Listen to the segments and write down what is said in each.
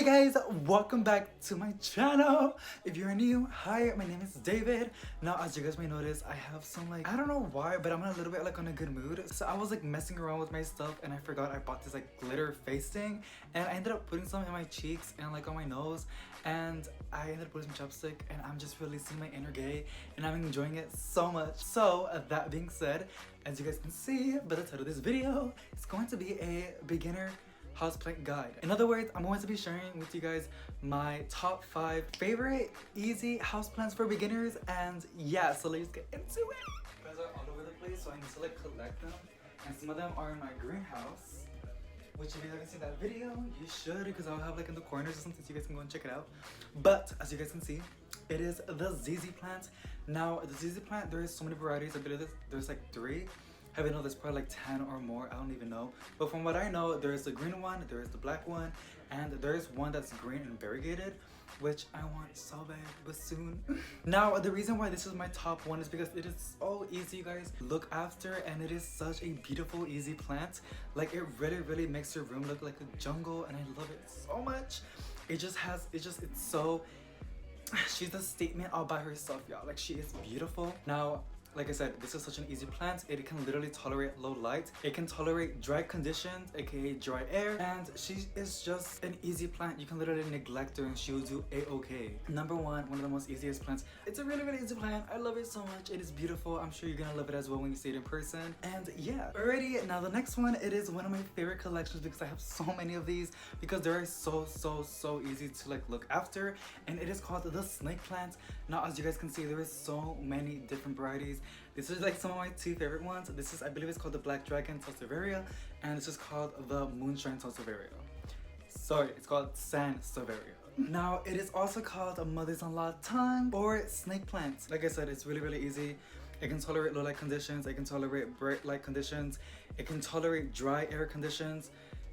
Hey guys, welcome back to my channel. If you're new, hi, my name is David. Now, as you guys may notice, I have some I don't know why, but I'm in a little bit on a good mood. So I was messing around with my stuff and I forgot I bought this glitter face thing, and I ended up putting some in my cheeks and on my nose, and I ended up putting some chapstick, and I'm just releasing my inner gay and I'm enjoying it so much. So that being said, as you guys can see by the title of this video, it's going to be a beginner houseplant guide. In other words, I'm going to be sharing with you guys my top 5 favorite easy houseplants for beginners, and yeah, so let's get into it. Guys are all over the place, so I need to collect them, and some of them are in my greenhouse, which if you haven't seen that video, you should, because I'll have in the corners or something so you guys can go and check it out. But as you guys can see, it is the ZZ plant. Now the ZZ plant, there is so many varieties. I believe there's 3. I know there's probably 10 or more, I don't even know. But from what I know, there's the green one, there's the black one, and there's one that's green and variegated, which I want so bad, but soon. Now, the reason why this is my top one is because it is so easy, you guys, look after, and it is such a beautiful, easy plant. It really makes your room look like a jungle, and I love it so much. It's so, she's a statement all by herself, y'all. She is beautiful. Now, like I said, this is such an easy plant. It can literally tolerate low light. It can tolerate dry conditions, aka dry air. And she is just an easy plant. You can literally neglect her and she will do a-okay. Number one of the most easiest plants. It's a really easy plant. I love it so much. It is beautiful. I'm sure you're gonna love it as well when you see it in person. And yeah, alrighty. Now the next one, it is one of my favorite collections because I have so many of these because they are so easy to look after. And it is called the snake plant. Now, as you guys can see, there is so many different varieties. This is some of my 2 favorite ones. This is, I believe it's called the Black Dragon Sansevieria, and this is called the Moonshine Sansevieria. Sorry, it's called Sansevieria. Now, it is also called a Mother's-in-law tongue or snake plant. Like I said, it's really easy. It can tolerate low light conditions. It can tolerate bright light conditions. It can tolerate dry air conditions.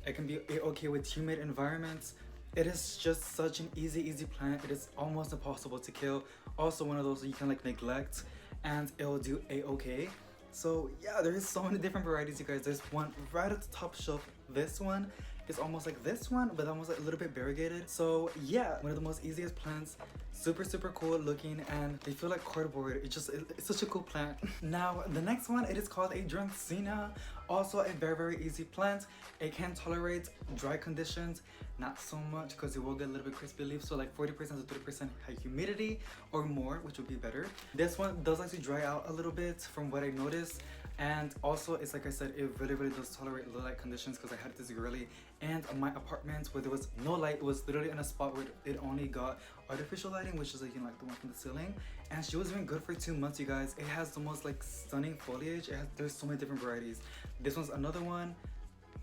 It can be okay with humid environments. It is just such an easy plant. It is almost impossible to kill. Also one of those that you can neglect and it will do a-okay. So yeah, there is so many different varieties, you guys. There's one right at the top shelf. This one is almost like this one, but almost a little bit variegated. So yeah, one of the most easiest plants. Super cool looking, and they feel like cardboard. It's such a cool plant. Now the next one, it is called a Dracena. Also a very easy plant. It can tolerate dry conditions, not so much because it will get a little bit crispy leaves, so 40% to 30% high humidity or more, which would be better. This one does like to dry out a little bit from what I noticed, and also it's like I said, it really does tolerate low light conditions because I had this girly, and my apartment where there was no light, it was literally in a spot where it only got artificial lighting, which is the one from the ceiling, and she was doing good for 2 months, you guys. It has the most stunning foliage. There's so many different varieties. This one's another one.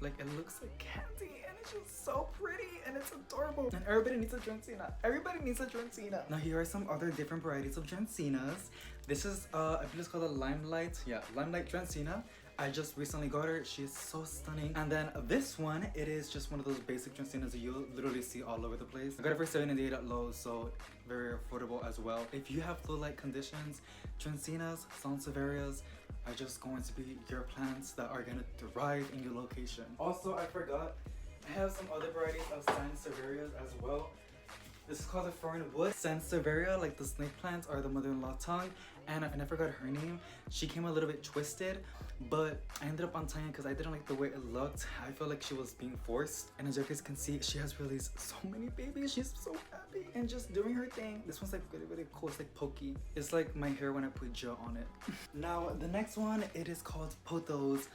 It looks like candy, and it's just so pretty, and it's adorable. And everybody needs a Dracena. Everybody needs a Dracena. Now here are some other different varieties of Dracenas. This is I believe it's called a Limelight. Yeah, Limelight Dracena. I just recently got her. She's so stunning. And then this one, it is just one of those basic Dracenas that you'll literally see all over the place. I got it for $7.88 at Lowe's, so very affordable as well. If you have low light conditions, Dracenas, Sansevierias are just going to be your plants that are going to thrive in your location. Also, I forgot, I have some other varieties of Sansevierias as well. This is called the Fernwood Sansevieria, the snake plant or the mother-in-law tongue, and I forgot her name. She came a little bit twisted, but I ended up untying it because I didn't like the way it looked. I felt like she was being forced, and as you guys can see, she has released so many babies. She's so happy and just doing her thing. This one's really cool. It's pokey. It's like my hair when I put gel on it. Now the next one, it is called Pothos.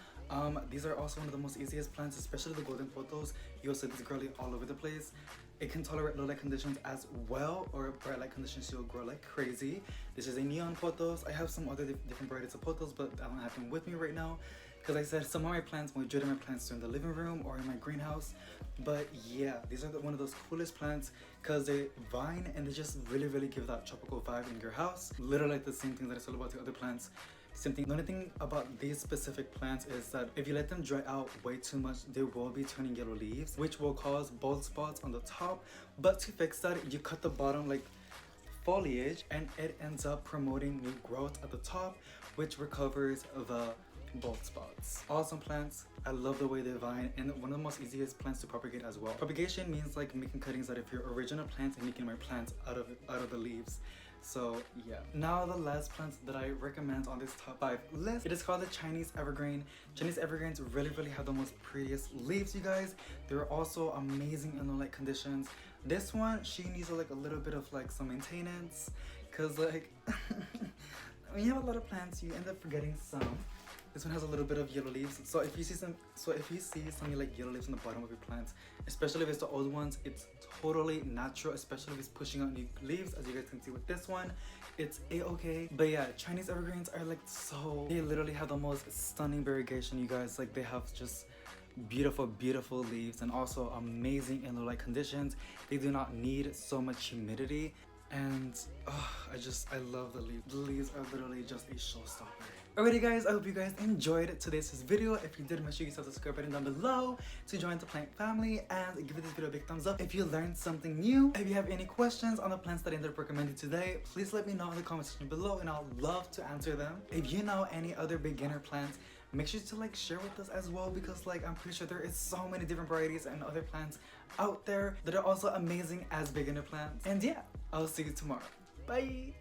These are also one of the most easiest plants, especially the golden Pothos. You'll see this girly all over the place. It can tolerate low light conditions as well, or bright light conditions. She'll grow like crazy. This is a neon Pothos. I have some other different varieties of Pothos, but I don't have them with me right now because I said some of my plants, majority of my plants are in the living room or in my greenhouse. But yeah, these are one of those coolest plants because they vine and they just really give that tropical vibe in your house. Literally the same thing that I said about the other plants. Same thing. The only thing about these specific plants is that if you let them dry out way too much, they will be turning yellow leaves, which will cause bald spots on the top. But to fix that, you cut the bottom foliage, and it ends up promoting new growth at the top, which recovers the bald spots. Awesome plants. I love the way they vine, and one of the most easiest plants to propagate as well. Propagation means like making cuttings out of your original plants and making more plants out of the leaves. So yeah. Now the last plant that I recommend on this top 5 list, it is called the Chinese Evergreen. Chinese Evergreens really have the most prettiest leaves, you guys. They're also amazing in low light conditions. This one, she needs like a little bit of like some maintenance, cause like when you have a lot of plants, you end up forgetting some. This one has a little bit of yellow leaves. So if you see some like yellow leaves on the bottom of your plants, especially if it's the old ones, it's totally natural, especially if it's pushing out new leaves. As you guys can see with this one, it's a-okay. But yeah, Chinese Evergreens are like they literally have the most stunning variegation, you guys. Like they have just beautiful leaves, and also amazing in low light conditions. They do not need so much humidity, and I love the leaves. The leaves are literally just a showstopper. Alrighty guys, I hope you guys enjoyed today's video. If you did, make sure you hit the subscribe button down below to join the plant family, and give this video a big thumbs up if you learned something new. If you have any questions on the plants that I ended up recommending today, please let me know in the comment section below, and I'll love to answer them. If you know any other beginner plants, make sure to like share with us as well, because like I'm pretty sure there is so many different varieties and other plants out there that are also amazing as beginner plants. And yeah, I'll see you tomorrow. Bye.